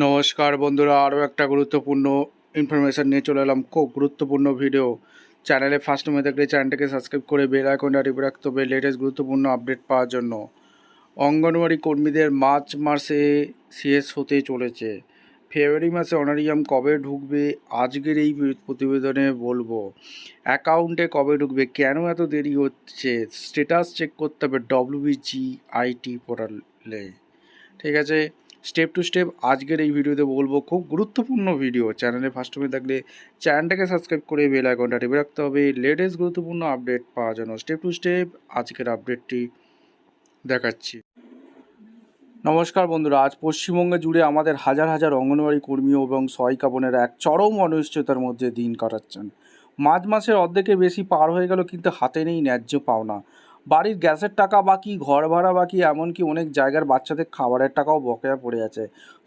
নমস্কার বন্ধুরা, আরও একটা গুরুত্বপূর্ণ ইনফরমেশান নিয়ে চলে এলাম। খুব গুরুত্বপূর্ণ ভিডিও। চ্যানেলে ফার্স্ট টাইমে দেখলে চ্যানেলটাকে সাবস্ক্রাইব করে বেল আইকনটা টিপে রাখতে হবে লেটেস্ট গুরুত্বপূর্ণ আপডেট পাওয়ার জন্য। অঙ্গনওয়াড়ি কর্মীদের মার্চ মাসে শেষ হতে চলেছে। ফেব্রুয়ারি মাসে অনারিয়াম কবে ঢুকবে আজকের এই প্রতিবেদনে বলবো। অ্যাকাউন্টে কবে ঢুকবে, কেন এত দেরি হচ্ছে, স্ট্যাটাস চেক করতে হবে WBGIT পোর্টালে। ঠিক আছে, স্টেপ টু স্টেপ আজকের এই ভিডিওতে বলবো। খুব গুরুত্বপূর্ণ ভিডিও। চ্যানেলে ফার্স্ট টাইমে থাকলে চ্যানেলটাকে সাবস্ক্রাইব করে বেল আইকনটা টিপে রাখতে হবে লেটেস্ট গুরুত্বপূর্ণ আপডেট পাওয়ার জন্য। স্টেপ টু স্টেপ আজকের আপডেটটি দেখাচ্ছি। নমস্কার বন্ধুরা, আজ পশ্চিমবঙ্গে জুড়ে আমাদের হাজার হাজার অঙ্গনওয়াড়ি কর্মী এবং সহায়িকা বোনেরা এক চরম অনিশ্চয়তার মধ্যে দিন কাটাচ্ছেন। মার্চ মাসের অর্ধেকের বেশি পার হয়ে গেল, কিন্তু হাতে নেই ন্যায্য পাওনা। বাড়ির গ্যাসের টাকা বাকি, ঘর ভাড়া বাকি, এমনকি অনেক জায়গার বাচ্চাদের খাবারের টাকাও বকেয়া পড়ে আছে।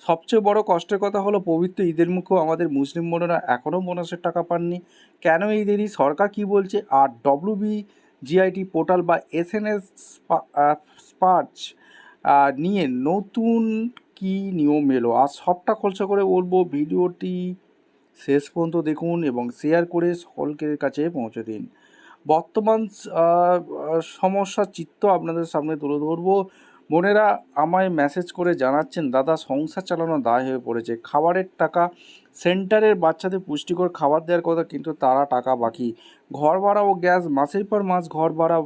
সবচেয়ে বড় কষ্টের কথা হলো, পবিত্র ঈদের মুখেও আমাদের মুসলিম বোনেরা এখনও বোনাসের টাকা পাননি। কেন এই দেরি, সরকার কি বলছে, আর WBGIT পোর্টাল বা SNS স্পার্চ নিয়ে নতুন কি নিয়ম এলো, আর সবটা খোলসা করে বলবো। ভিডিওটি শেষ পর্যন্ত দেখুন এবং শেয়ার করে সকলের কাছে পৌঁছে দিন। বর্তমান সমস্যার চিত্র আপনাদের সামনে তুলে ধরবো। বোনেরা আমায় মেসেজ করে জানাচ্ছেন, দাদা সংসার চালানো দায় হয়ে পড়েছে। খাবারের টাকা, সেন্টারের বাচ্চাদের পুষ্টিকর খাবার দেওয়ার কথা, কিন্তু তারা টাকা বাকি। ঘর ভাড়া ও গ্যাস, মাসের পর মাস ঘর ভাড়া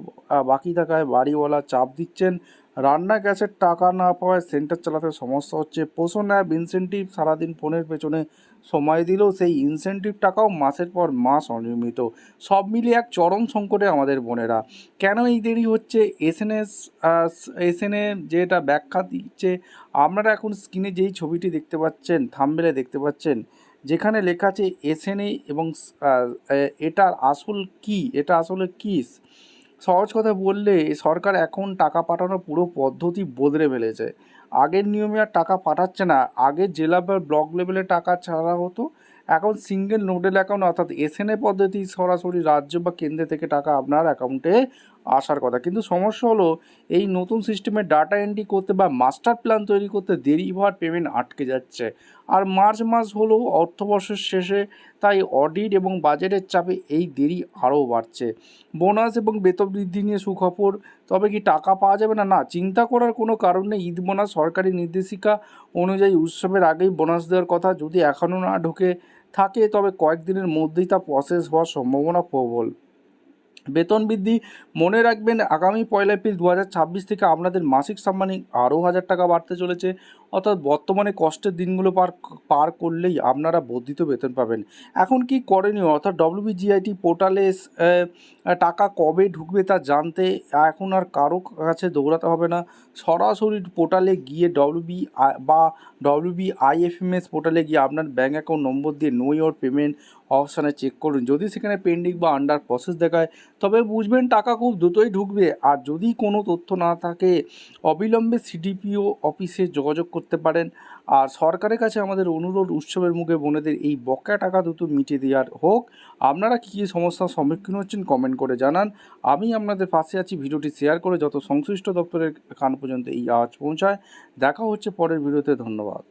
বাকি থাকায় বাড়িওয়ালা চাপ দিচ্ছেন। রান্না গ্যাসের টাকা না পাওয়ায় সেন্টার চালাতে সমস্যা হচ্ছে। পোষণ অ্যাপ ইনসেন্টিভ সারাদিন ফোনের পেছনে সময় দিলেও সেই ইনসেন্টিভ টাকাও মাসের পর মাস অনিয়মিত। সব মিলিয়ে এক চরম সংকটে আমাদের বোনেরা। কেন এই দেরি হচ্ছে, এসএনএ যেটা ব্যাখ্যা দিচ্ছে। আপনারা এখন স্ক্রিনে যেই ছবিটি দেখতে পাচ্ছেন, থাম্বনেলে দেখতে পাচ্ছেন, যেখানে লেখা আছে এসএনএ এবং এটার আসল কি, এটা আসলে কী। সহজ কথা বললে, সরকার এখন টাকা পাঠানোর পুরো পদ্ধতি বদলে ফেলেছে। আগের নিয়মে আর টাকা পাঠাচ্ছে না। আগে জেলা বা ব্লক লেভেলে টাকা ছাড়া হতো, এখন সিঙ্গেল নোডাল অ্যাকাউন্ট অর্থাৎ এসএনএ পদ্ধতি, সরাসরি রাজ্য বা কেন্দ্র থেকে টাকা আপনার অ্যাকাউন্টে আসার কথা। কিন্তু সমস্যা হলো, এই নতুন সিস্টেমে ডাটা এন্ট্রি করতে বা মাস্টার প্ল্যান তৈরি করতে দেরি হওয়ার পেমেন্ট আটকে যাচ্ছে। আর মার্চ মাস হলো অর্থবর্ষের শেষে, তাই অডিট এবং বাজেটের চাপে এই দেরি আরও বাড়ছে। বোনাস এবং বেতন বৃদ্ধি নিয়ে সুখবর, তবে কি টাকা পাওয়া যাবে না? না, চিন্তা করার কোনো কারণ নেই। ঈদ বোনাস সরকারি নির্দেশিকা অনুযায়ী উৎসবের আগেই বোনাস দেওয়ার কথা। যদি এখনও না ঢুকে থাকে, তবে কয়েকদিনের মধ্যেই তা প্রসেস হওয়ার সম্ভাবনা প্রবল। বেতন বৃদ্ধি, মনে রাখবেন আগামী 1 এপ্রিল 2026 থেকে আপনাদের মাসিক সাম্মানিক আরও 1000 টাকা বাড়তে চলেছে। অর্থাৎ বর্তমানে কষ্টের দিনগুলো পার করলেই আপনারা বর্ধিত বেতন পাবেন। এখন কি করণীয়, অর্থাৎ WBGIT পোর্টালে টাকা কবে ঢুকবে তা জানতে এখন আর কারো কাছে দৌড়াতে হবে না। সরাসরি পোর্টালে গিয়ে WBIFMS পোর্টালে গিয়ে আপনার ব্যাঙ্ক অ্যাকাউন্ট নম্বর দিয়ে নো ইওর পেমেন্ট অপশানে চেক করুন। যদি সেখানে পেন্ডিং বা আন্ডার প্রসেস দেখায়, তবে বুঝবেন টাকা খুব দ্রুতই ঢুকবে। আর যদি কোনো তথ্য না থাকে, অবিলম্বে CDPO অফিসে যোগাযোগ করতে পারেন। আর সরকারের কাছে আমাদের অনুরোধ, উৎসবের মুখে বোনেদের এই বকেয়া টাকা দ্রুত মিটিয়ে দেওয়ার হোক। আপনারা কী কী সমস্যার সম্মুখীন হচ্ছেন কমেন্ট করে জানান। আমি আপনাদের পাশে আছি। ভিডিওটি শেয়ার করে যত সংশ্লিষ্ট দপ্তরের কান পর্যন্ত এই আওয়াজ পৌঁছায়। দেখা হচ্ছে পরের ভিডিওতে। ধন্যবাদ।